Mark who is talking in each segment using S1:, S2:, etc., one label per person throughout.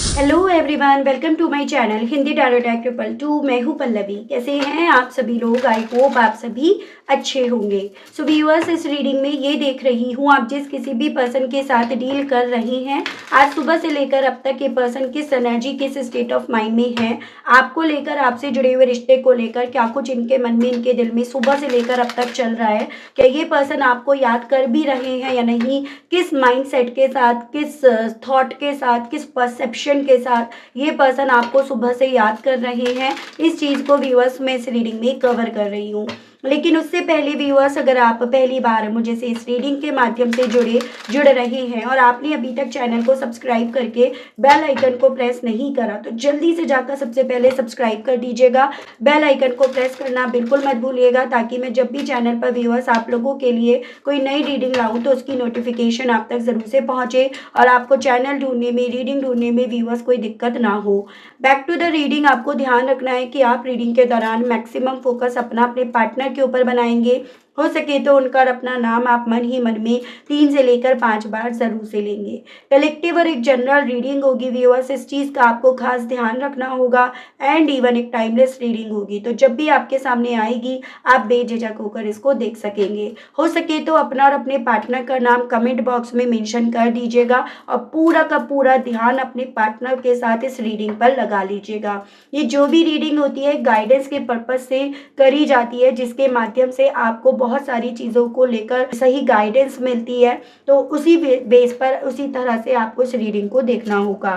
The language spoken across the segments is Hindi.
S1: Hello everyone, welcome to my channel Hindi tarot टैक 222। मैं हूँ पल्लवी। कैसे हैं आप सभी लोग? आई होप आप सभी अच्छे होंगे। सो व्यूअर्स, इस रीडिंग में ये देख रही हूँ आप जिस किसी भी पर्सन के साथ डील कर रहे हैं, आज सुबह से लेकर अब तक ये पर्सन किस एनर्जी, किस स्टेट ऑफ माइंड में है, आपको लेकर, आपसे जुड़े हुए रिश्ते को लेकर क्या कुछ इनके मन में, इनके दिल में सुबह से लेकर अब तक चल रहा है, क्या ये पर्सन आपको याद कर भी रहे हैं या नहीं, किस माइंडसेट के साथ, किस थॉट के साथ, किस परसेप्शन के साथ ये पर्सन आपको सुबह से याद कर रहे हैं, इस चीज़ को व्यूअर्स मैं इस रीडिंग में कवर कर रही हूँ। लेकिन उससे पहले व्यूअर्स, अगर आप पहली बार मुझे से इस रीडिंग के माध्यम से जुड़ रहे हैं और आपने अभी तक चैनल को सब्सक्राइब करके बेल आइकन को प्रेस नहीं करा तो जल्दी से जाकर सबसे पहले सब्सक्राइब कर दीजिएगा। बेल आइकन को प्रेस करना बिल्कुल मत भूलिएगा, ताकि मैं जब भी चैनल पर व्यूअर्स आप लोगों के लिए कोई नई रीडिंग लाऊं तो उसकी नोटिफिकेशन आप तक ज़रूर से पहुंचे और आपको चैनल ढूंढने में, रीडिंग ढूंढने में व्यूअर्स कोई दिक्कत ना हो। बैक टू द रीडिंग, आपको ध्यान रखना है कि आप रीडिंग के दौरान मैक्सिमम फोकस अपने पार्टनर के ऊपर बनाएंगे। हो सके तो उनका अपना नाम आप मन ही मन में 3 से लेकर 5 बार जरूर से लेंगे। कलेक्टिव और एक जनरल रीडिंग होगी व्यूअर्स, इस चीज़ का आपको खास ध्यान रखना होगा। एंड इवन एक टाइमलेस रीडिंग होगी, तो जब भी आपके सामने आएगी आप बेझिझक होकर इसको देख सकेंगे। हो सके तो अपना और अपने पार्टनर का नाम कमेंट बॉक्स में मेंशन कर दीजिएगा और पूरा का पूरा ध्यान अपने पार्टनर के साथ इस रीडिंग पर लगा लीजिएगा। ये जो भी रीडिंग होती है गाइडेंस के पर्पज से करी जाती है, जिसके माध्यम से आपको बहुत सारी चीज़ों को लेकर सही गाइडेंस मिलती है। तो उसी बेस पर, उसी तरह से आपको इस रीडिंग को देखना होगा।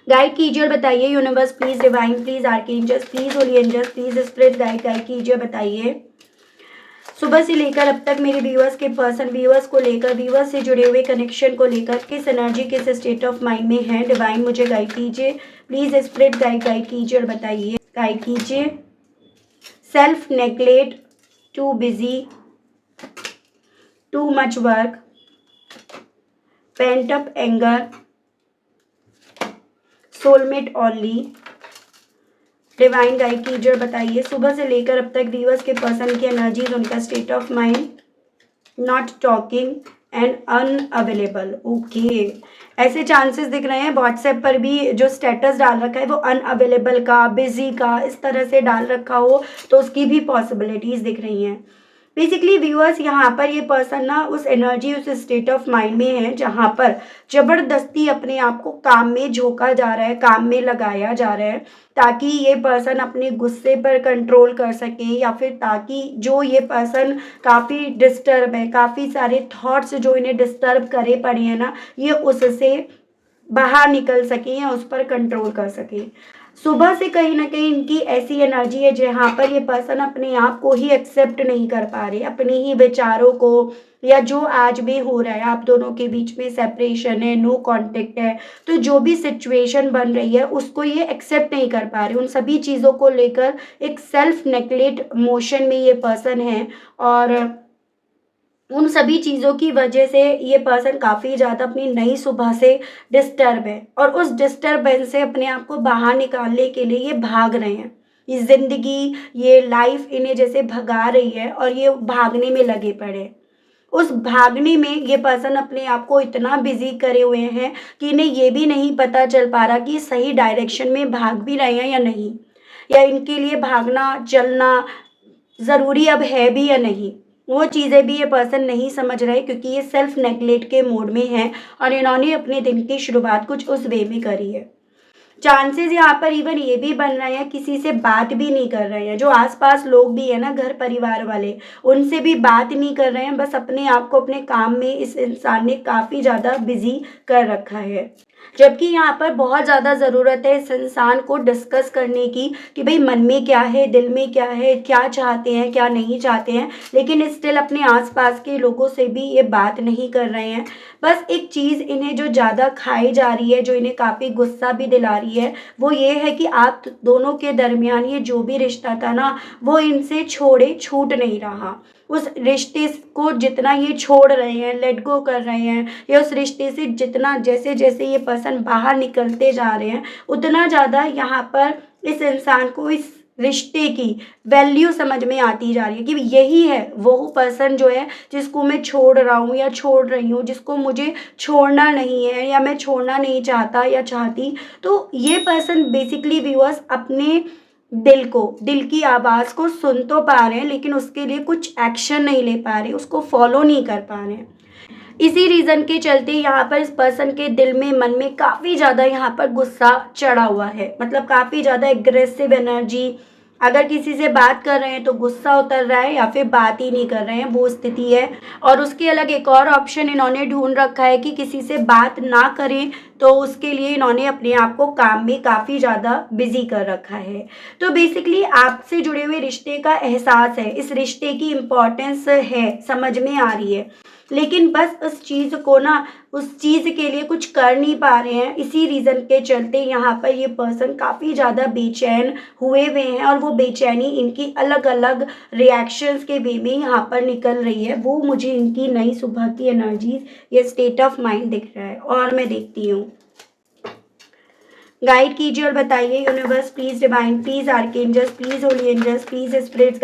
S1: गाइड कीजिए और बताइए universe please, divine please, archangels please, holy angels please, spirit guide कीजिए, बताइए सुबह से लेकर अब तक मेरे व्यूअर्स के पर्सन, व्यूअर्स को लेकर, व्यूअर्स से जुड़े हुए कनेक्शन को लेकर किस एनर्जी, किस स्टेट ऑफ माइंड में है। डिवाइन मुझे गाइड कीजिए प्लीज, स्पिरिट गाइड कीजिए और बताइए। गाइड कीजिए। Self neglect, too busy, too much work, pent up anger, soulmate only. Divine guide कीजिए और बताइए सुबह से लेकर अब तक व्यूअर्स के पर्सन की एनर्जीज, उनका state of mind. Not talking and unavailable, okay. ऐसे चांसेस दिख रहे हैं व्हाट्सएप पर भी जो स्टेटस डाल रखा है वो अनअवेलेबल का, बिजी का, इस तरह से डाल रखा हो, तो उसकी भी पॉसिबिलिटीज दिख रही हैं। बेसिकली व्यूअर्स, यहाँ पर ये पर्सन ना उस एनर्जी, उस स्टेट ऑफ माइंड में है जहाँ पर जबरदस्ती अपने आप को काम में झोंका जा रहा है, काम में लगाया जा रहा है, ताकि ये पर्सन अपने गुस्से पर कंट्रोल कर सके, या फिर ताकि जो ये पर्सन काफ़ी डिस्टर्ब है, काफ़ी सारे थॉट्स जो इन्हें डिस्टर्ब करे पड़े हैं ना, ये उससे बाहर निकल सके या उस पर कंट्रोल कर सके। सुबह से कहीं ना कहीं इनकी ऐसी एनर्जी है जहाँ पर ये पर्सन अपने आप को ही एक्सेप्ट नहीं कर पा रहे, अपने ही विचारों को, या जो आज में हो रहा है, आप दोनों के बीच में सेपरेशन है, नो कांटेक्ट है, तो जो भी सिचुएशन बन रही है उसको ये एक्सेप्ट नहीं कर पा रहे। उन सभी चीज़ों को लेकर एक सेल्फ नेग्लेक्ट मोशन में ये पर्सन है, और उन सभी चीज़ों की वजह से ये पर्सन काफ़ी ज़्यादा अपनी नई सुबह से डिस्टर्ब है, और उस डिस्टर्बेंस से अपने आप को बाहर निकालने के लिए ये भाग रहे हैं। ये ज़िंदगी, ये लाइफ इन्हें जैसे भगा रही है और ये भागने में लगे पड़े। उस भागने में ये पर्सन अपने आप को इतना बिजी करे हुए हैं कि इन्हें ये भी नहीं पता चल पा रहा कि सही डायरेक्शन में भाग भी रहे हैं या नहीं, या इनके लिए भागना, चलना ज़रूरी अब है भी या नहीं। वो चीज़ें भी ये पर्सन नहीं समझ रहे, क्योंकि ये सेल्फ नेग्लेक्ट के मोड में है और इन्होंने अपने दिन की शुरुआत कुछ उस वे में करी है। चांसेस यहाँ पर इवन ये भी बन रहे हैं किसी से बात भी नहीं कर रहे हैं, जो आसपास लोग भी है ना, घर परिवार वाले, उनसे भी बात नहीं कर रहे हैं, बस अपने आप को अपने काम में इस इंसान ने काफ़ी ज़्यादा बिजी कर रखा है। जबकि यहाँ पर बहुत ज़्यादा ज़रूरत है इस इंसान को डिस्कस करने की कि भाई मन में क्या है, दिल में क्या है, क्या चाहते हैं, क्या नहीं चाहते हैं, लेकिन स्टिल अपने आसपास के लोगों से भी ये बात नहीं कर रहे हैं। बस एक चीज़ इन्हें जो ज़्यादा खाई जा रही है, जो इन्हें काफ़ी गुस्सा भी दिला रही है, वो ये है कि आप दोनों के दरमियान ये जो भी रिश्ता था ना, वो इनसे छूट नहीं रहा। उस रिश्ते को जितना ये छोड़ रहे हैं, लेट गो कर रहे हैं, या उस रिश्ते से जितना, जैसे जैसे ये पर्सन बाहर निकलते जा रहे हैं, उतना ज़्यादा यहाँ पर इस इंसान को इस रिश्ते की वैल्यू समझ में आती जा रही है कि यही है वो पर्सन जो है जिसको मैं छोड़ रहा हूँ या छोड़ रही हूँ, जिसको मुझे छोड़ना नहीं है या मैं छोड़ना नहीं चाहता या चाहती। तो ये पर्सन बेसिकली व्यूअर्स अपने दिल की आवाज़ को सुन तो पा रहे हैं, लेकिन उसके लिए कुछ एक्शन नहीं ले पा रहे, उसको फॉलो नहीं कर पा रहे हैं। इसी रीज़न के चलते यहाँ पर इस पर्सन के दिल में, मन में काफ़ी ज़्यादा यहाँ पर गुस्सा चढ़ा हुआ है, मतलब काफ़ी ज़्यादा एग्रेसिव एनर्जी। अगर किसी से बात कर रहे हैं तो गुस्सा उतर रहा है, या फिर बात ही नहीं कर रहे हैं, वो स्थिति है। और उसके अलग एक और ऑप्शन इन्होंने ढूंढ रखा है कि किसी से बात ना करें, तो उसके लिए इन्होंने अपने आप को काम में काफ़ी ज़्यादा बिजी कर रखा है। तो बेसिकली आपसे जुड़े हुए रिश्ते का एहसास है, इस रिश्ते की इम्पोर्टेंस है, समझ में आ रही है, लेकिन बस उस चीज़ को ना, उस चीज़ के लिए कुछ कर नहीं पा रहे हैं। इसी रीज़न के चलते यहाँ पर ये पर्सन काफ़ी ज़्यादा बेचैन हुए हुए हैं, और वो बेचैनी इनकी अलग अलग रिएक्शंस के वे में यहाँ पर निकल रही है। वो मुझे इनकी नई सुबह की एनर्जीज, ये स्टेट ऑफ माइंड दिख रहा है। और मैं देखती हूँ, गाइड कीजिए और बताइए universe please, divine please, archangels please, holy angels please, spirits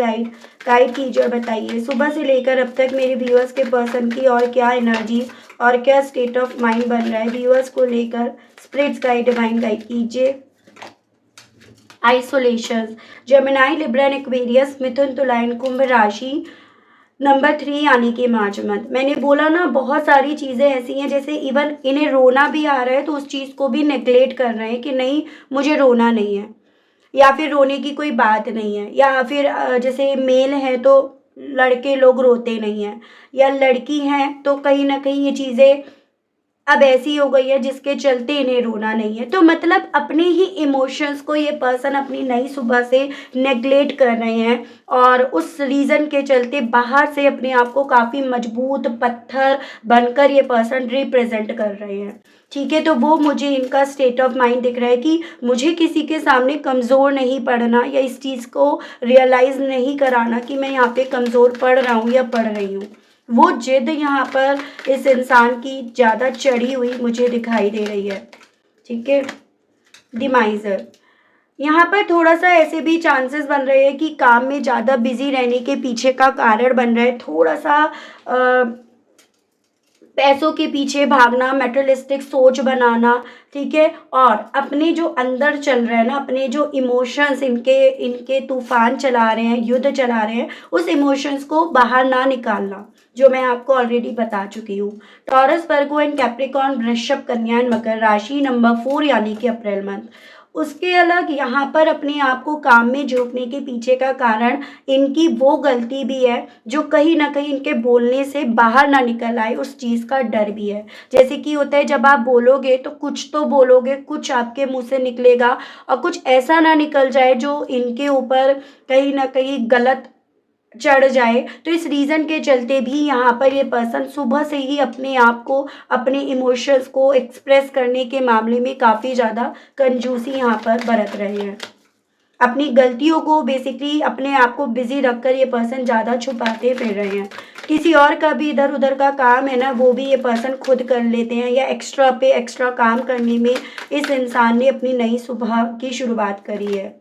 S1: guide कीजिए और बताइए सुबह से लेकर अब तक मेरे व्यूअर्स के पर्सन की और क्या एनर्जी और क्या स्टेट ऑफ माइंड बन रहा है व्यूअर्स को लेकर। स्पिरिट्स गाइड, डिवाइन गाइड कीजिए। Isolation, Gemini, Libra and Aquarius, मिथुन, तुला एंड कुंभ राशि, नंबर 3 यानी कि मार्च मंथ। मैंने बोला ना, बहुत सारी चीज़ें ऐसी हैं, जैसे इवन इन्हें रोना भी आ रहा है तो उस चीज़ को भी नेग्लेक्ट कर रहे हैं कि नहीं मुझे रोना नहीं है, या फिर रोने की कोई बात नहीं है, या फिर जैसे मेल है तो लड़के लोग रोते नहीं हैं, या लड़की हैं तो कहीं ना कहीं ये चीज़ें अब ऐसी हो गई है जिसके चलते इन्हें रोना नहीं है। तो मतलब अपने ही इमोशंस को ये पर्सन अपनी नई सुबह से नेग्लेक्ट कर रहे हैं, और उस रीज़न के चलते बाहर से अपने आप को काफ़ी मजबूत पत्थर बनकर ये पर्सन रिप्रेजेंट कर रहे हैं। ठीक है, तो वो मुझे इनका स्टेट ऑफ माइंड दिख रहा है कि मुझे किसी के सामने कमज़ोर नहीं पड़ना, या इस चीज़ को रियलाइज़ नहीं कराना कि मैं यहाँ पे कमज़ोर पड़ रहा हूँ या पड़ रही हूँ। वो जिद यहाँ पर इस इंसान की ज़्यादा चढ़ी हुई मुझे दिखाई दे रही है। ठीक है, डिमाइजर, यहाँ पर थोड़ा सा ऐसे भी चांसेस बन रहे हैं कि काम में ज़्यादा बिजी रहने के पीछे का कारण बन रहा है थोड़ा सा पैसों के पीछे भागना, मेटेरियलिस्टिक सोच बनाना। ठीक है, और अपने जो अंदर चल रहा है ना, अपने जो इमोशंस इनके इनके तूफान चला रहे हैं, युद्ध चला रहे हैं, उस इमोशंस को बाहर ना निकालना, जो मैं आपको ऑलरेडी बता चुकी हूँ। टॉरस, वर्गो एंड कैप्रिकॉर्न, वृषभ, कन्या एंड मकर राशि, नंबर 4 यानी कि अप्रैल मंथ। उसके अलग यहाँ पर अपने आप को काम में झोंकने के पीछे का कारण इनकी वो गलती भी है जो कहीं ना कहीं इनके बोलने से बाहर ना निकल आए, उस चीज़ का डर भी है। जैसे कि होता है, जब आप बोलोगे तो कुछ तो बोलोगे, कुछ आपके मुंह से निकलेगा, और कुछ ऐसा ना निकल जाए जो इनके ऊपर कहीं ना कहीं गलत चढ़ जाए। तो इस रीज़न के चलते भी यहाँ पर ये पर्सन सुबह से ही अपने आप को, अपने इमोशंस को एक्सप्रेस करने के मामले में काफ़ी ज़्यादा कंजूसी यहाँ पर बरत रहे हैं। अपनी गलतियों को बेसिकली अपने आप को बिजी रखकर ये पर्सन ज़्यादा छुपाते फिर रहे हैं। किसी और का भी इधर उधर का काम है ना, वो भी ये पर्सन खुद कर लेते हैं, या एक्स्ट्रा पे एक्स्ट्रा काम करने में इस इंसान ने अपनी नई सुबह की शुरुआत करी है।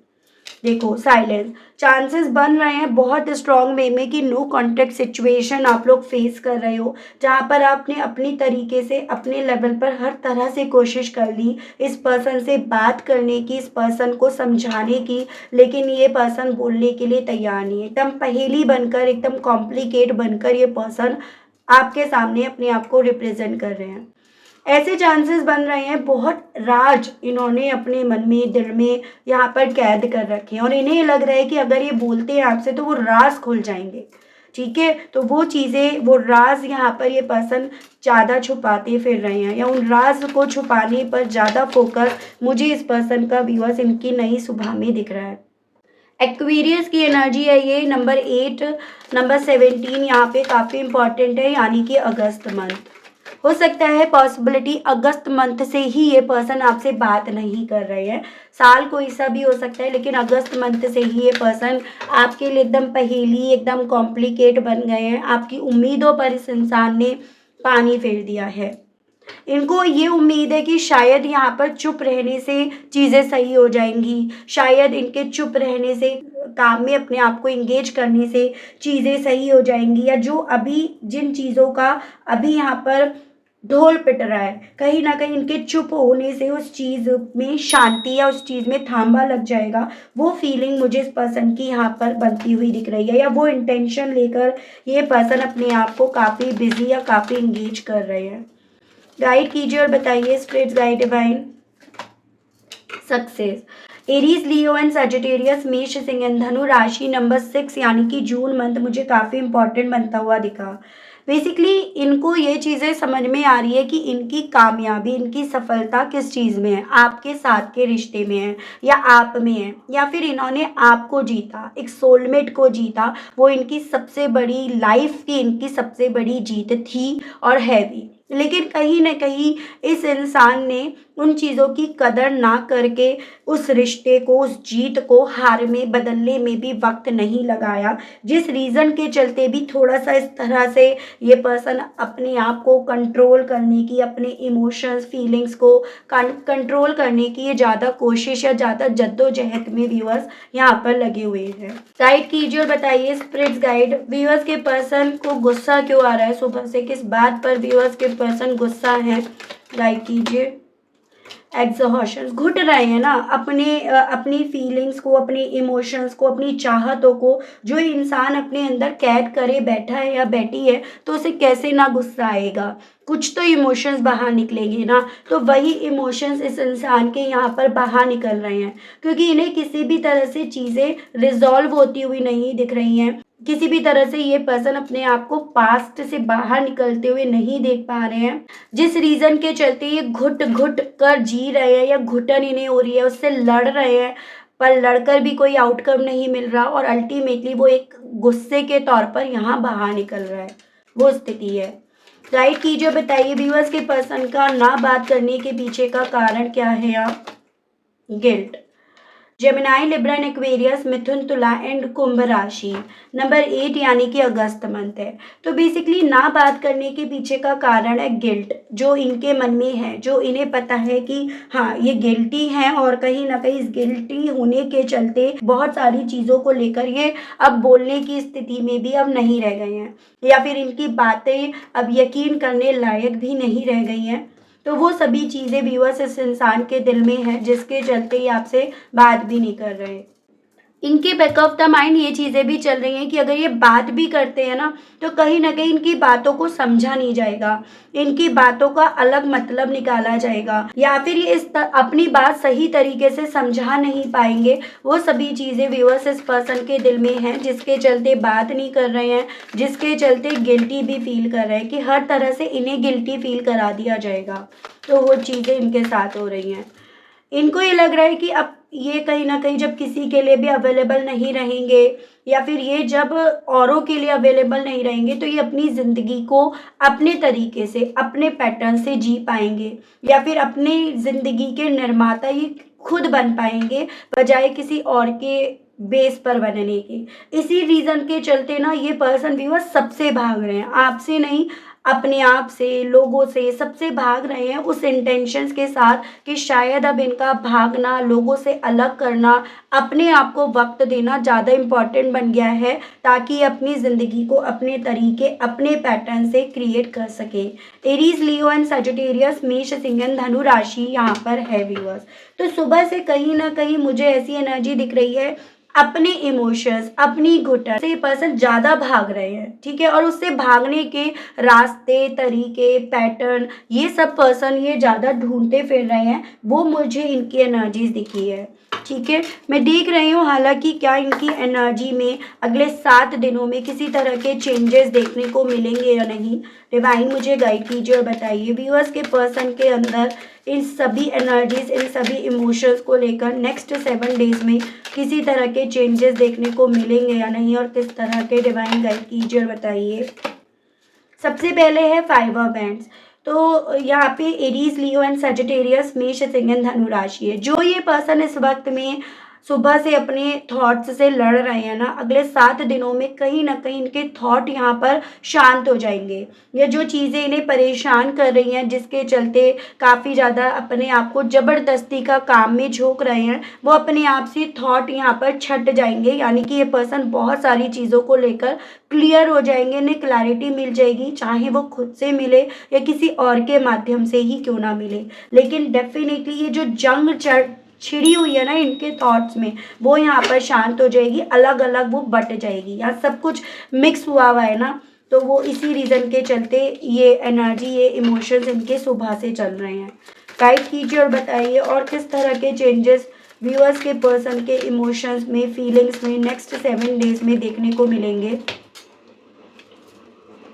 S1: देखो, साइलेंस, चांसेस बन रहे हैं बहुत स्ट्रॉन्ग वे में कि नो कॉन्टेक्ट सिचुएशन आप लोग फेस कर रहे हो, जहाँ पर आपने अपनी तरीके से अपने लेवल पर हर तरह से कोशिश कर ली इस पर्सन से बात करने की, इस पर्सन को समझाने की, लेकिन ये पर्सन बोलने के लिए तैयार नहीं है। एकदम पहेली बनकर, एकदम कॉम्प्लिकेट बनकर ये पर्सन आपके सामने अपने आप को रिप्रेजेंट कर रहे हैं। ऐसे चांसेस बन रहे हैं, बहुत राज इन्होंने अपने मन में, दिल में यहाँ पर कैद कर रखे हैं, और इन्हें लग रहा है कि अगर ये बोलते हैं आपसे तो वो राज खुल जाएंगे। ठीक है, तो वो चीज़ें, वो राज यहाँ पर ये पर्सन ज़्यादा छुपाते फिर रहे हैं, या उन राज को छुपाने पर ज़्यादा फोकस मुझे इस पर्सन का व्यूअर्स इनकी नई सुबह में दिख रहा है। एक्वेरियस की एनर्जी है ये, नंबर 8, नंबर 17 यहाँ पे काफ़ी इंपॉर्टेंट है, यानी कि अगस्त मंथ। हो सकता है पॉसिबिलिटी अगस्त मंथ से ही ये पर्सन आपसे बात नहीं कर रहे हैं, साल कोई सा भी हो सकता है, लेकिन अगस्त मंथ से ही ये पर्सन आपके लिए एकदम पहेली, एकदम कॉम्प्लिकेट बन गए हैं। आपकी उम्मीदों पर इस इंसान ने पानी फेर दिया है। इनको ये उम्मीद है कि शायद यहाँ पर चुप रहने से चीज़ें सही हो जाएंगी, शायद इनके चुप रहने से, काम में अपने आप को इंगेज करने से चीज़ें सही हो जाएंगी, या जो अभी जिन चीज़ों का अभी यहाँ पर ढोल पिट रहा है, कहीं ना कहीं इनके चुप होने से उस चीज़ में शांति या उस चीज़ में थांबा लग जाएगा। वो फीलिंग मुझे इस पर्सन की यहाँ पर बनती हुई दिख रही है, या वो इंटेंशन लेकर ये पर्सन अपने आप को काफ़ी बिजी या काफ़ी इंगेज कर रहे हैं। गाइड कीजिए और बताइए spirits guide divine. Success. Aries, Leo and Sagittarius, मेष, सिंह एंड धनु, राशि नंबर 6 यानी कि जून मंथ मुझे काफ़ी इंपॉर्टेंट बनता हुआ दिखा। बेसिकली इनको ये चीज़ें समझ में आ रही है कि इनकी कामयाबी, इनकी सफलता किस चीज़ में है, आपके साथ के रिश्ते में है, या आप में है, या फिर इन्होंने आपको जीता, एक सोलमेट को जीता। वो इनकी सबसे बड़ी लाइफ की इनकी सबसे बड़ी जीत थी और है भी। लेकिन कहीं ना कहीं इस इंसान ने उन चीज़ों की कदर ना करके उस रिश्ते को, उस जीत को हार में बदलने में भी वक्त नहीं लगाया, जिस रीज़न के चलते भी थोड़ा सा इस तरह से ये पर्सन अपने आप को कंट्रोल करने की, अपने इमोशंस, फीलिंग्स को कंट्रोल करने की ये ज़्यादा कोशिश या ज़्यादा जद्दोजहद में व्यूअर्स यहाँ पर लगे हुए हैं। गाइड कीजिए और बताइए स्पिरिट्स गाइड, व्यूअर्स के पर्सन को गुस्सा क्यों आ रहा है सुबह से, किस बात पर व्यूअर्स के पर्सन गुस्सा है। गाइड कीजिए। एग्जॉशन, घुट रहे हैं ना अपनी फीलिंग्स को, अपने इमोशंस को, अपनी चाहतों को। जो इंसान अपने अंदर कैद करे बैठा है या बैठी है, तो उसे कैसे ना गुस्सा आएगा, कुछ तो इमोशंस बाहर निकलेंगे ना। तो वही इमोशंस इस इंसान के यहाँ पर बाहर निकल रहे हैं, क्योंकि इन्हें किसी भी तरह से चीज़ें रिजॉल्व होती हुई नहीं दिख रही हैं। किसी भी तरह से ये पर्सन अपने आप को पास्ट से बाहर निकलते हुए नहीं देख पा रहे हैं, जिस रीज़न के चलते ये घुट घुट कर जी रहे हैं, या घुटन इन्हें हो रही है, उससे लड़ रहे हैं, पर लड़कर भी कोई आउटकम नहीं मिल रहा, और अल्टीमेटली वो एक गुस्से के तौर पर यहाँ बाहर निकल रहा है, वो स्थिति है। गाइड कीजिए, बताइए व्यूअर्स के पर्सन का ना बात करने के पीछे का कारण क्या है। आप guilt. Gemini, Libra and Aquarius, मिथुन, तुला एंड कुंभ राशि नंबर 8 यानी कि अगस्त मंथ है। तो बेसिकली ना बात करने के पीछे का कारण है गिल्ट, जो इनके मन में है, जो इन्हें पता है कि हाँ ये गिल्टी हैं, और कहीं ना कहीं इस गिल्टी होने के चलते बहुत सारी चीज़ों को लेकर ये अब बोलने की स्थिति में भी अब नहीं रह गए हैं, या फिर इनकी बातें अब यकीन करने लायक भी नहीं रह गई हैं। तो वो सभी चीज़ें व्यूअर्स इस इंसान के दिल में है, जिसके चलते ही आपसे बात भी नहीं कर रहे। इनके बैक ऑफ द माइंड ये चीज़ें भी चल रही हैं कि अगर ये बात भी करते हैं ना, तो कहीं ना कहीं इनकी बातों को समझा नहीं जाएगा, इनकी बातों का अलग मतलब निकाला जाएगा, या फिर ये अपनी बात सही तरीके से समझा नहीं पाएंगे। वो सभी चीज़ें व्यूअर्स इस पर्सन के दिल में हैं, जिसके चलते बात नहीं कर रहे हैं, जिसके चलते गिल्टी भी फील कर रहे हैं कि हर तरह से इन्हें गिल्टी फील करा दिया जाएगा। तो वो चीज़ें इनके साथ हो रही हैं। इनको ये लग रहा है कि अब ये कहीं ना कहीं जब किसी के लिए भी अवेलेबल नहीं रहेंगे, या फिर ये जब औरों के लिए अवेलेबल नहीं रहेंगे, तो ये अपनी ज़िंदगी को अपने तरीके से, अपने पैटर्न से जी पाएंगे, या फिर अपनी ज़िंदगी के निर्माता ये खुद बन पाएंगे, बजाय किसी और के बेस पर बनने के। इसी रीज़न के चलते ना ये पर्सन व्यूअर्स सबसे भाग रहे हैं, आपसे नहीं, अपने आप से, लोगों से, सबसे भाग रहे हैं, उस इंटेंशंस के साथ कि शायद अब इनका भागना, लोगों से अलग करना, अपने आप को वक्त देना ज़्यादा इम्पॉर्टेंट बन गया है, ताकि अपनी ज़िंदगी को अपने तरीके, अपने पैटर्न से क्रिएट कर सके। एरीज, लियो एंड सजिटेरियस, मेष, सिंह एंड धनु राशि यहाँ पर है व्यूअर्स। तो सुबह से कहीं ना कहीं मुझे ऐसी एनर्जी दिख रही है, अपने इमोशंस, अपनी घुटन से पर्सन ज़्यादा भाग रहे हैं, ठीक है, और उससे भागने के रास्ते, तरीके, पैटर्न, ये सब पर्सन ये ज़्यादा ढूंढते फिर रहे हैं। वो मुझे इनकी एनर्जीज दिखी है, ठीक है। मैं देख रही हूँ हालांकि क्या इनकी एनर्जी में अगले 7 दिनों में किसी तरह के चेंजेस देखने को मिलेंगे या नहीं। डिवाइन मुझे गाइड कीजिए और बताइए व्यूअर्स के पर्सन के अंदर इन सभी एनर्जीज, इन सभी इमोशंस को लेकर नेक्स्ट 7 डेज में किसी तरह के चेंजेस देखने को मिलेंगे या नहीं, और किस तरह के। डिवाइन गाइड कीजिए और बताइए। सबसे पहले है 5 ऑफ बैंड्स। तो यहाँ पे एरीज, लियो एंड सजिटेरियस, मेष, सिंह एंड धनु राशि है। जो ये पर्सन इस वक्त में सुबह से अपने थॉट्स से लड़ रहे हैं ना, अगले 7 दिनों में कहीं ना कहीं इनके थॉट यहाँ पर शांत हो जाएंगे। ये जो चीज़ें इन्हें परेशान कर रही हैं, जिसके चलते काफ़ी ज़्यादा अपने आप को ज़बरदस्ती का काम में झोंक रहे हैं, वो अपने आप से थॉट यहाँ पर छट जाएंगे। यानी कि ये पर्सन बहुत सारी चीज़ों को लेकर क्लियर हो जाएंगे, इन्हें क्लैरिटी मिल जाएगी, चाहे वो खुद से मिले या किसी और के माध्यम से ही क्यों ना मिले। लेकिन डेफिनेटली ये जो जंग छिड़ी हुई है ना इनके थॉट्स में, वो यहाँ पर शांत हो जाएगी, अलग अलग वो बट जाएगी। यहाँ सब कुछ मिक्स हुआ हुआ है ना, तो वो इसी रीज़न के चलते ये एनर्जी, ये इमोशंस इनके सुबह से चल रहे हैं। गाइड कीजिए और बताइए और किस तरह के चेंजेस व्यूअर्स के पर्सन के इमोशंस में, फीलिंग्स में नेक्स्ट 7 डेज में देखने को मिलेंगे।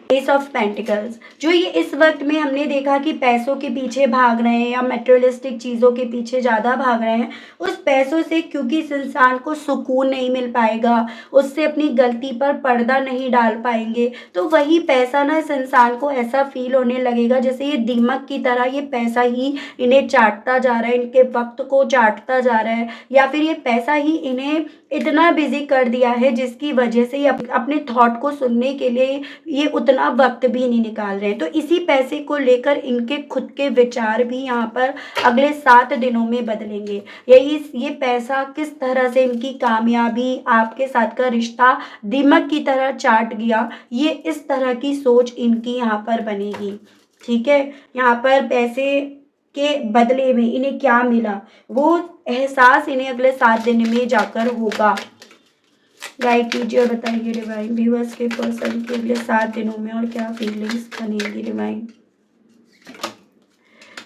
S1: एस ऑफ पेंटिकल्स, जो ये इस वक्त में हमने देखा कि पैसों के पीछे भाग रहे हैं या मटेरियलिस्टिक चीज़ों के पीछे ज़्यादा भाग रहे हैं, उस पैसों से क्योंकि इस इंसान को सुकून नहीं मिल पाएगा, उससे अपनी गलती पर पर्दा नहीं डाल पाएंगे, तो वही पैसा ना इस इंसान को ऐसा फील होने लगेगा जैसे ये दीमक की तरह ये पैसा ही इन्हें चाटता जा रहा है, इनके वक्त को चाटता जा रहा है, या फिर ये पैसा ही इन्हें इतना बिजी कर दिया है जिसकी वजह से ये अपने थॉट को सुनने के लिए ये उतना वक्त भी नहीं निकाल रहे हैं। तो इसी पैसे को लेकर इनके खुद के विचार भी यहाँ पर अगले 7 दिनों में बदलेंगे। ये पैसा किस तरह से इनकी कामयाबी, आपके साथ का रिश्ता दीमक की तरह चाट गया, ये इस तरह की सोच इनकी यहाँ पर बनेगी। ठीक है, यहाँ पर पैसे के बदले में इन्हें क्या मिला, वो एहसास इन्हें अगले 7 दिन में जाकर होगा। गाइड कीजिए और बताइए डिवाइन व्यूअर्स के पर्सन के अगले 7 दिनों में और क्या फीलिंग्स बनेंगी डिवाइन।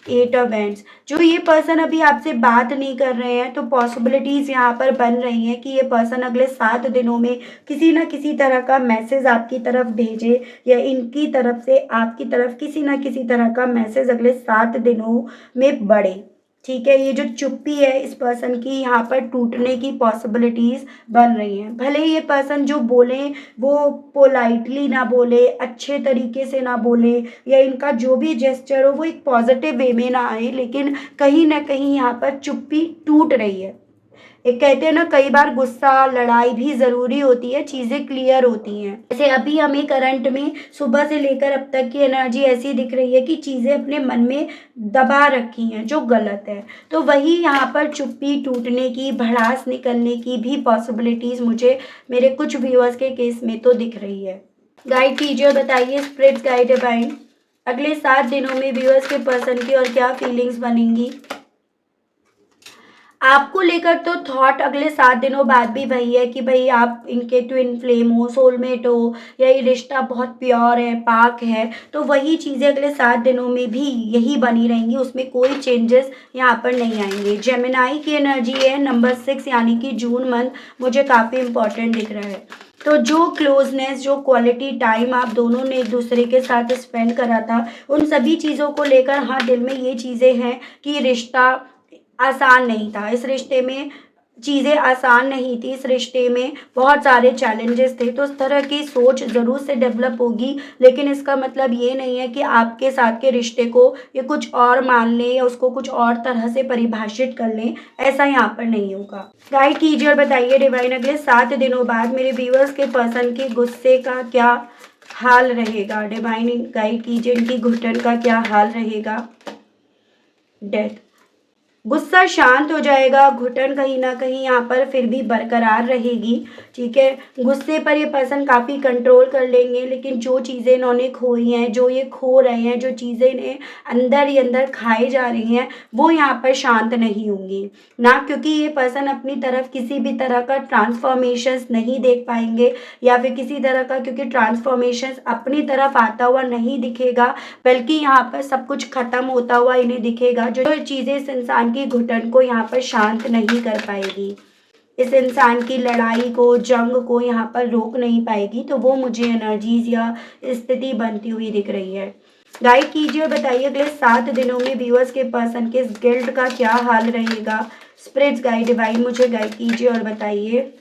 S1: 8 ऑफ वैंड्स, जो ये पर्सन अभी आपसे बात नहीं कर रहे हैं, तो पॉसिबिलिटीज़ यहाँ पर बन रही हैं कि ये पर्सन अगले 7 दिनों में किसी न किसी तरह का मैसेज आपकी तरफ भेजे, या इनकी तरफ से आपकी तरफ किसी न किसी तरह का मैसेज अगले 7 दिनों में बढ़े। ठीक है, ये जो चुप्पी है इस पर्सन की यहाँ पर टूटने की पॉसिबिलिटीज़ बन रही हैं। भले ही ये पर्सन जो बोले वो पोलाइटली ना बोले, अच्छे तरीके से ना बोले, या इनका जो भी जेस्चर हो वो एक पॉजिटिव वे में ना आए, लेकिन कहीं ना कहीं यहाँ पर चुप्पी टूट रही है। एक कहते हैं ना, कई बार गुस्सा, लड़ाई भी ज़रूरी होती है, चीज़ें क्लियर होती हैं। जैसे अभी हमें करंट में सुबह से लेकर अब तक की एनर्जी ऐसी दिख रही है कि चीज़ें अपने मन में दबा रखी हैं जो गलत है, तो वही यहाँ पर चुप्पी टूटने की, भड़ास निकलने की भी पॉसिबिलिटीज़ मुझे मेरे कुछ व्यूअर्स के केस में तो दिख रही है। गाइड कीजिए और बताइए स्पिरिट्स गाइड डिवाइन अगले 7 दिनों में व्यूअर्स के पर्सन की और क्या फीलिंग्स बनेंगी। आपको लेकर तो थॉट अगले 7 दिनों बाद भी वही है कि भाई आप इनके ट्विन फ्लेम हो, सोलमेट हो, या ये रिश्ता बहुत प्योर है, पाक है, तो वही चीज़ें अगले 7 दिनों में भी यही बनी रहेंगी, उसमें कोई चेंजेस यहाँ पर नहीं आएंगे। जेमिनाई की एनर्जी है नंबर 6, यानी कि जून मंथ मुझे काफ़ी इंपॉर्टेंट दिख रहा है। तो जो क्लोजनेस, जो क्वालिटी टाइम आप दोनों ने एक दूसरे के साथ स्पेंड करा था, उन सभी चीज़ों को लेकर हाँ दिल में ये चीज़ें हैं कि रिश्ता आसान नहीं था, इस रिश्ते में चीज़ें आसान नहीं थी, इस रिश्ते में बहुत सारे चैलेंजेस थे। तो इस तरह की सोच ज़रूर से डेवलप होगी, लेकिन इसका मतलब ये नहीं है कि आपके साथ के रिश्ते को ये कुछ और मान लें या उसको कुछ और तरह से परिभाषित कर लें, ऐसा यहाँ पर नहीं होगा। गाइड कीजिए और बताइए डिवाइन अगले 7 दिनों बाद मेरे व्यूअर्स के पर्सन के गुस्से का क्या हाल रहेगा। डिवाइन गाइड कीजिए, इनकी घुटन का क्या हाल रहेगा। डेथ, गुस्सा शांत हो जाएगा, घुटन कहीं ना कहीं यहाँ पर फिर भी बरकरार रहेगी। ठीक है, गुस्से पर ये पर्सन काफ़ी कंट्रोल कर लेंगे, लेकिन जो चीज़ें इन्होंने खोई हैं, जो ये खो रहे हैं, जो चीज़ें इन्हें अंदर ही अंदर खाई जा रही हैं, वो यहाँ पर शांत नहीं होंगी ना, क्योंकि ये पर्सन अपनी तरफ किसी भी तरह का ट्रांसफॉर्मेशंस नहीं देख पाएंगे, या फिर किसी तरह का, क्योंकि ट्रांसफॉर्मेशंस अपनी तरफ आता हुआ नहीं दिखेगा, बल्कि यहाँ पर सब कुछ खत्म होता हुआ इन्हें दिखेगा। जो चीज़ें इस इंसान की घुटन को यहाँ पर शांत नहीं कर पाएगी, इस इंसान की लड़ाई को, जंग को यहाँ पर रोक नहीं पाएगी, तो वो मुझे एनर्जीज या स्थिति बनती हुई दिख रही है। गाइड कीजिए और बताइए अगले 7 दिनों में व्यूअर्स के पर्सन के गिल्ट का क्या हाल रहेगा। स्पिरिट्स गाइड डिवाइन मुझे गाइड कीजिए और बताइए।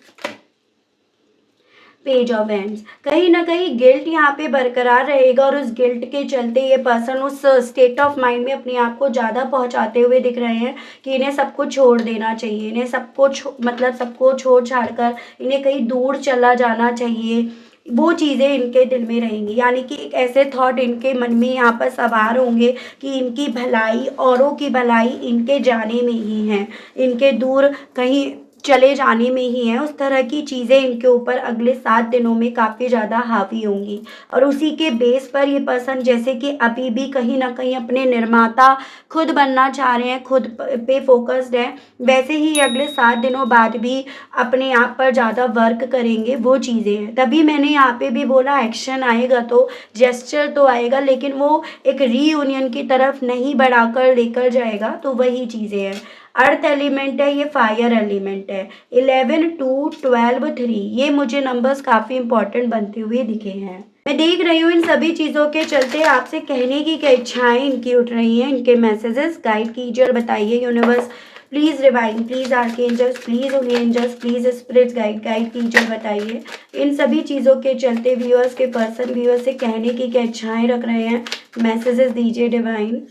S1: Page of ends. कहीं ना कहीं गिल्ट यहाँ पे बरकरार रहेगा और उस गिल्ट के चलते ये पर्सन उस स्टेट ऑफ माइंड में अपने आप को ज़्यादा पहुँचाते हुए दिख रहे हैं कि इन्हें सब कुछ छोड़ देना चाहिए, इन्हें सब कुछ मतलब सबको छोड़ छाड़ कर इन्हें कहीं दूर चला जाना चाहिए। वो चीज़ें इनके दिल में रहेंगी, यानी कि एक ऐसे थॉट इनके मन में यहाँ पर सवार होंगे कि इनकी भलाई, औरों की भलाई इनके जाने में ही है, इनके दूर कहीं चले जाने में ही है। उस तरह की चीज़ें इनके ऊपर अगले 7 दिनों में काफ़ी ज़्यादा हावी होंगी और उसी के बेस पर ये पर्सन जैसे कि अभी भी कहीं ना कहीं अपने निर्माता खुद बनना चाह रहे हैं, खुद पे फोकस्ड है, वैसे ही अगले 7 दिनों बाद भी अपने आप पर ज़्यादा वर्क करेंगे। वो चीज़ें हैं, तभी मैंने यहाँ पे भी बोला एक्शन आएगा तो जेस्चर तो आएगा, लेकिन वो एक रीयूनियन की तरफ नहीं बढ़ाकर लेकर जाएगा। तो वही चीज़ें हैं। अर्थ एलिमेंट है, ये फायर एलिमेंट है। 11 2 12 3 ये मुझे नंबर्स काफ़ी इंपॉर्टेंट बनते हुए दिखे हैं। मैं देख रही हूँ इन सभी चीज़ों के चलते आपसे कहने की क्या इच्छाएं इनकी उठ रही हैं, इनके मैसेजेस गाइड कीजिए और बताइए। Universe please divine, please archangels, please holy angels, please spirits guide कीजिए और बताइए। इन सभी चीज़ों के चलते व्यूअर्स के पर्सन व्यूअर्स से कहने की क्या इच्छाएं रख रहे हैं, मैसेजेस दीजिए divine.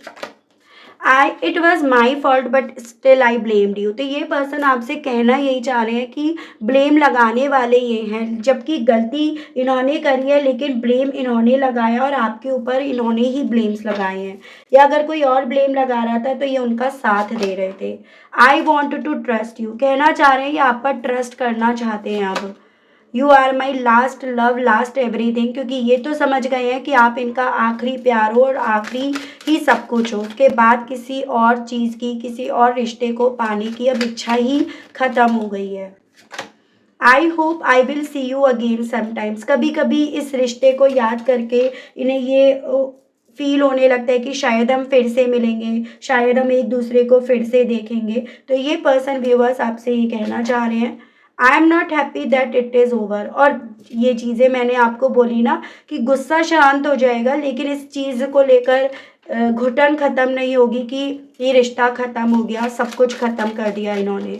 S1: It was my fault but still I blamed you. तो ये पर्सन आपसे कहना यही चाह रहे हैं कि ब्लेम लगाने वाले ये हैं, जबकि गलती इन्होंने करी है लेकिन ब्लेम इन्होंने लगाया और आपके ऊपर इन्होंने ही ब्लेम्स लगाए हैं, या अगर कोई और ब्लेम लगा रहा था तो ये उनका साथ दे रहे थे। I want to trust you, कहना चाह रहे हैं ये आप पर ट्रस्ट करना चाहते हैं अब। You are my last love, last everything, क्योंकि ये तो समझ गए हैं कि आप इनका आखिरी प्यार हो और आखिरी ही सब कुछ हो। उसके बाद किसी और चीज़ की, किसी और रिश्ते को पाने की अब इच्छा ही खत्म हो गई है। I hope I will see you again sometimes, कभी कभी इस रिश्ते को याद करके इन्हें ये फील होने लगता है कि शायद हम फिर से मिलेंगे, शायद हम एक दूसरे को फिर से देखेंगे। तो ये पर्सन व्यूअर्स आपसे ये कहना चाह रहे हैं I am not happy that it is over. और ये चीज़ें मैंने आपको बोली ना कि गुस्सा शांत हो जाएगा, लेकिन इस चीज़ को लेकर घुटन ख़त्म नहीं होगी कि ये रिश्ता ख़त्म हो गया, सब कुछ ख़त्म कर दिया इन्होंने।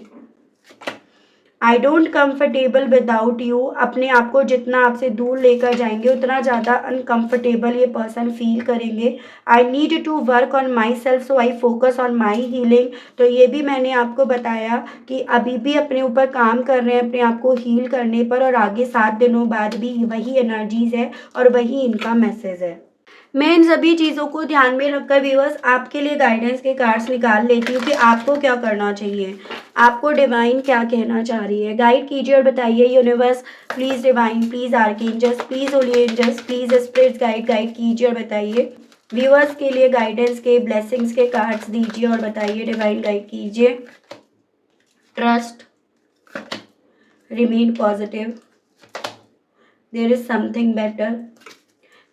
S1: I don't comfortable without you, अपने आप को जितना आपसे दूर लेकर जाएंगे उतना ज़्यादा अनकंफर्टेबल ये पर्सन फील करेंगे। I need to work on myself so I focus on my healing. तो ये भी मैंने आपको बताया कि अभी भी अपने ऊपर काम कर रहे हैं, अपने आप को हील करने पर, और आगे 7 दिनों बाद भी वही एनर्जीज है और वही इनका मैसेज है। मैं इन सभी चीज़ों को ध्यान में रखकर व्यूअर्स आपके लिए गाइडेंस के कार्ड्स निकाल लेती हूँ कि आपको क्या करना चाहिए, आपको डिवाइन क्या कहना चाह रही है। गाइड कीजिए और बताइए universe, please divine, please archangels, please holy angels, please spirits guide कीजिए और बताइए। व्यूअर्स के लिए गाइडेंस के, ब्लेसिंग्स के कार्ड्स दीजिए और बताइए डिवाइन गाइड कीजिए। Trust, remain positive, there is something better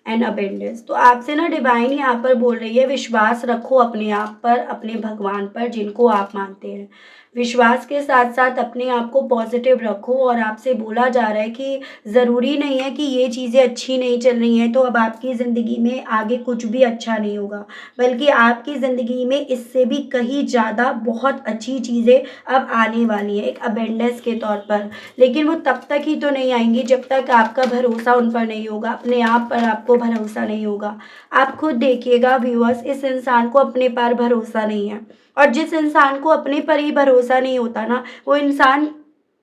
S1: and abundance. तो आपसे ना डिवाइन यहाँ पर बोल रही है विश्वास रखो अपने आप पर, अपने भगवान पर जिनको आप मानते हैं। विश्वास के साथ साथ अपने आप को पॉजिटिव रखो, और आपसे बोला जा रहा है कि ज़रूरी नहीं है कि ये चीज़ें अच्छी नहीं चल रही हैं तो अब आपकी ज़िंदगी में आगे कुछ भी अच्छा नहीं होगा, बल्कि आपकी ज़िंदगी में इससे भी कहीं ज़्यादा बहुत अच्छी चीज़ें अब आने वाली हैं एक अबेंडेंस के तौर पर। लेकिन वो तब तक ही तो नहीं आएंगी जब तक आपका भरोसा उन पर नहीं होगा, अपने आप पर आपको भरोसा नहीं होगा। आप खुद देखिएगा व्यूअर्स, इस इंसान को अपने पर भरोसा नहीं है, और जिस इंसान को अपने पर ही भरोसा नहीं होता ना, वो इंसान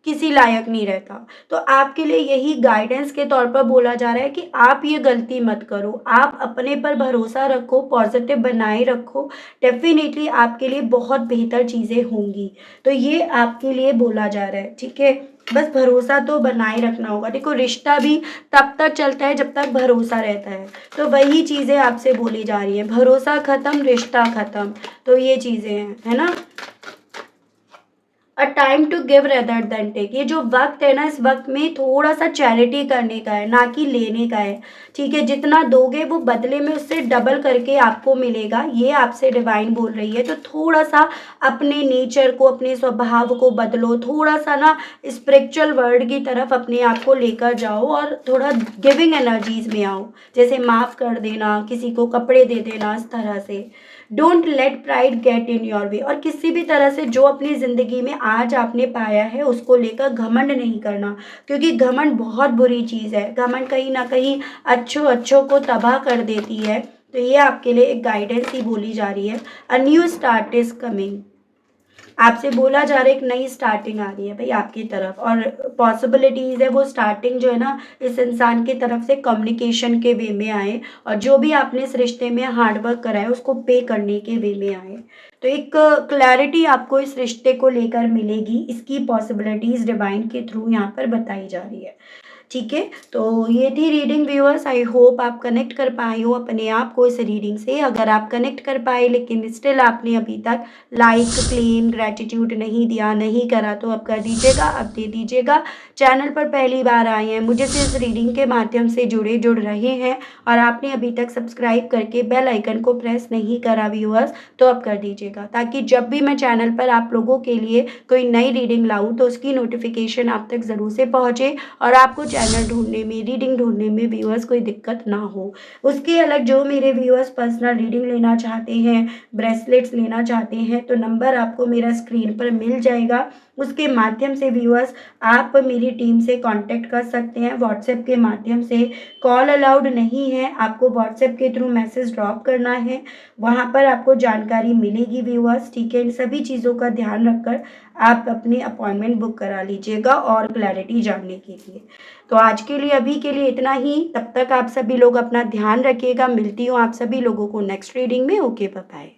S1: किसी लायक नहीं रहता। तो आपके लिए यही गाइडेंस के तौर पर बोला जा रहा है कि आप ये गलती मत करो, आप अपने पर भरोसा रखो, पॉजिटिव बनाए रखो, डेफिनेटली आपके लिए बहुत बेहतर चीज़ें होंगी। तो ये आपके लिए बोला जा रहा है, ठीक है। बस भरोसा तो बनाए रखना होगा। देखो रिश्ता भी तब तक चलता है जब तक भरोसा रहता है, तो वही चीज़ें आपसे बोली जा रही हैं, भरोसा ख़त्म रिश्ता ख़त्म। तो ये चीज़ें हैं, है ना। A time to give rather than take, ये जो वक्त है ना, इस वक्त में थोड़ा सा चैरिटी करने का है, ना कि लेने का है, ठीक है। जितना दोगे वो बदले में उससे डबल करके आपको मिलेगा, ये आपसे डिवाइन बोल रही है। तो थोड़ा सा अपने नेचर को, अपने स्वभाव को बदलो, थोड़ा सा ना स्पिरिचुअल वर्ल्ड की तरफ अपने आप को लेकर जाओ और थोड़ा गिविंग एनर्जीज में आओ, जैसे माफ़ कर देना, किसी को कपड़े दे देना, इस तरह से। Don't let pride get in your way, और किसी भी तरह से जो अपनी ज़िंदगी में आज आपने पाया है उसको लेकर घमंड नहीं करना, क्योंकि घमंड बहुत बुरी चीज़ है। घमंड कहीं ना कहीं अच्छों अच्छों को तबाह कर देती है। तो ये आपके लिए एक गाइडेंस ही बोली जा रही है। A new start is coming, आपसे बोला जा रहा है एक नई स्टार्टिंग आ रही है भाई आपकी तरफ, और पॉसिबिलिटीज़ है वो स्टार्टिंग जो है ना इस इंसान की तरफ से कम्युनिकेशन के वे में आए, और जो भी आपने इस रिश्ते में हार्डवर्क करा है उसको पे करने के वे में आए। तो एक क्लैरिटी आपको इस रिश्ते को लेकर मिलेगी, इसकी पॉसिबिलिटीज़ डिवाइन के थ्रू यहाँ पर बताई जा रही है। ठीक है, तो ये थी रीडिंग व्यूअर्स। आई होप आप कनेक्ट कर पाए हो अपने आप को इस रीडिंग से। अगर आप कनेक्ट कर पाए लेकिन स्टिल आपने अभी तक लाइक, क्लेम, ग्रैटिट्यूड नहीं दिया, नहीं करा, तो अब कर दीजिएगा, अब दे दीजिएगा। चैनल पर पहली बार आए हैं, मुझे से इस रीडिंग के माध्यम से जुड़ रहे हैं और आपने अभी तक सब्सक्राइब करके बेल आइकन को प्रेस नहीं करा व्यूअर्स, तो अब कर दीजिएगा, ताकि जब भी मैं चैनल पर आप लोगों के लिए कोई नई रीडिंग लाऊं तो उसकी नोटिफिकेशन आप तक ज़रूर से पहुंचे और आपको चैनल ढूंढने में, रीडिंग ढूंढने में व्यूअर्स कोई दिक्कत ना हो। उसके अलग जो मेरे व्यूअर्स पर्सनल रीडिंग लेना चाहते हैं, ब्रेसलेट्स लेना चाहते हैं, तो नंबर आपको मेरा स्क्रीन पर मिल जाएगा। उसके माध्यम से व्यूअर्स आप मेरी टीम से कांटेक्ट कर सकते हैं व्हाट्सएप के माध्यम से। कॉल अलाउड नहीं है, आपको व्हाट्सएप के थ्रू मैसेज ड्रॉप करना है, वहाँ पर आपको जानकारी मिलेगी व्यूअर्स। ठीक है, इन सभी चीज़ों का ध्यान रखकर आप अपनी अपॉइंटमेंट बुक करा लीजिएगा और क्लैरिटी जानने के लिए। तो आज के लिए, अभी के लिए इतना ही। तब तक आप सभी लोग अपना ध्यान रखिएगा। मिलती हूँ आप सभी लोगों को नेक्स्ट रीडिंग में। Okay, bye bye.